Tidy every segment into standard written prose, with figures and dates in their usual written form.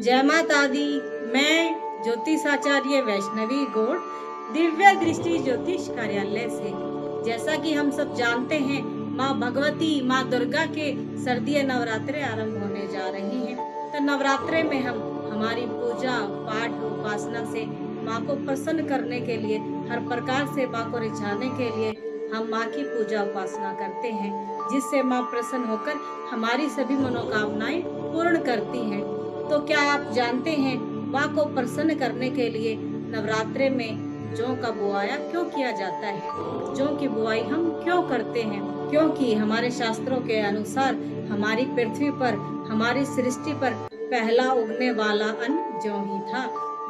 जय माता दी। मैं ज्योतिषाचार्य वैष्णवी गौड़, दिव्य दृष्टि ज्योतिष कार्यालय से। जैसा कि हम सब जानते हैं, माँ भगवती, माँ दुर्गा के सर्दीय नवरात्रे आरंभ होने जा रही हैं। तो नवरात्रे में हम हमारी पूजा पाठ उपासना से माँ को प्रसन्न करने के लिए, हर प्रकार से माँ को रिझाने के लिए हम माँ की पूजा उपासना करते हैं, जिससे माँ प्रसन्न होकर हमारी सभी मनोकामनाएं पूर्ण करती हैं। तो क्या आप जानते हैं, माँ को प्रसन्न करने के लिए नवरात्रे में जौ का बुआया क्यों किया जाता है? जौ की बुआई हम क्यों करते हैं? क्योंकि हमारे शास्त्रों के अनुसार हमारी पृथ्वी पर, हमारी सृष्टि पर पहला उगने वाला अन्न जौ ही था।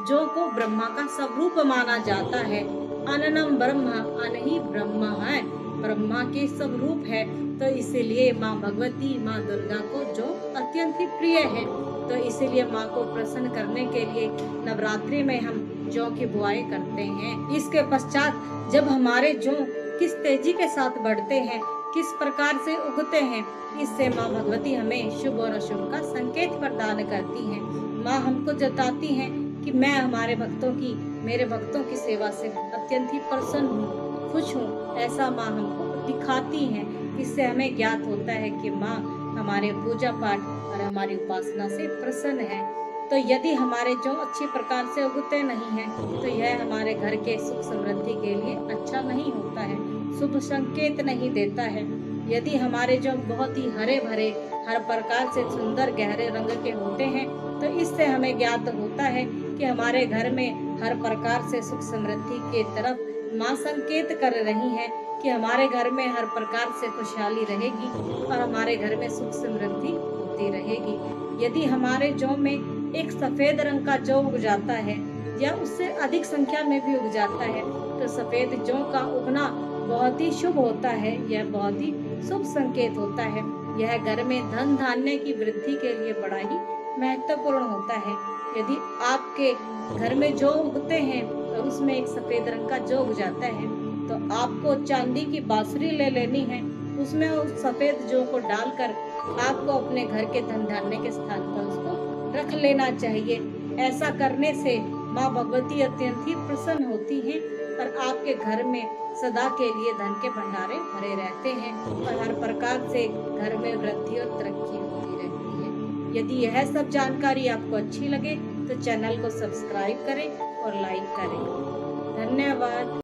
जौ को ब्रह्मा का स्वरूप माना जाता है। अन्नम ब्रह्म, अन्न ही ब्रह्म है, ब्रह्मा के स्वरूप है। तो इसीलिए माँ भगवती, माँ दुर्गा को जौ अत्यंत ही प्रिय है। तो इसीलिए माँ को प्रसन्न करने के लिए नवरात्रि में हम जौ की बुआई करते हैं। इसके पश्चात जब हमारे जौ किस तेजी के साथ बढ़ते हैं, किस प्रकार से उगते हैं, इससे माँ भगवती हमें शुभ और अशुभ का संकेत प्रदान करती हैं। माँ हमको जताती हैं कि मैं हमारे भक्तों की, मेरे भक्तों की सेवा से अत्यंत ही प्रसन्न हूँ, खुश हूँ। ऐसा माँ हमको दिखाती हैं। इससे हमें ज्ञात होता है कि माँ हमारे पूजा पाठ और हमारी उपासना से प्रसन्न है। तो यदि हमारे जौ अच्छी प्रकार से उगते नहीं हैं, तो यह हमारे घर के सुख समृद्धि के लिए अच्छा नहीं होता है, शुभ संकेत नहीं देता है। यदि हमारे जौ बहुत ही हरे भरे, हर प्रकार से सुंदर गहरे रंग के होते हैं, तो इससे हमें ज्ञात होता है कि हमारे घर में हर प्रकार से सुख समृद्धि के तरफ माँ संकेत कर रही है कि हमारे घर में हर प्रकार से खुशहाली रहेगी और हमारे घर में सुख समृद्धि होती रहेगी। यदि हमारे जौ में एक सफेद रंग का जौ उग जाता है या उससे अधिक संख्या में भी उग जाता है, तो सफेद जौ का उगना बहुत ही शुभ होता है। यह बहुत ही शुभ संकेत होता है। यह घर में धन धान्य की वृद्धि के लिए बड़ा ही महत्वपूर्ण होता है। यदि आपके घर में जौ उगते हैं और उसमें एक सफेद रंग का जौ उग जाता है, तो आपको चांदी की बांसुरी ले लेनी है, उसमें उस सफेद जौ को डालकर आपको अपने घर के धन धान्य के स्थान पर उसको रख लेना चाहिए। ऐसा करने से माँ भगवती अत्यंत ही प्रसन्न होती हैं और आपके घर में सदा के लिए धन के भंडारे भरे रहते हैं और हर प्रकार से घर में वृद्धि और तरक्की होती रहती है। यदि यह सब जानकारी आपको अच्छी लगे तो चैनल को सब्सक्राइब करें और लाइक करें। धन्यवाद।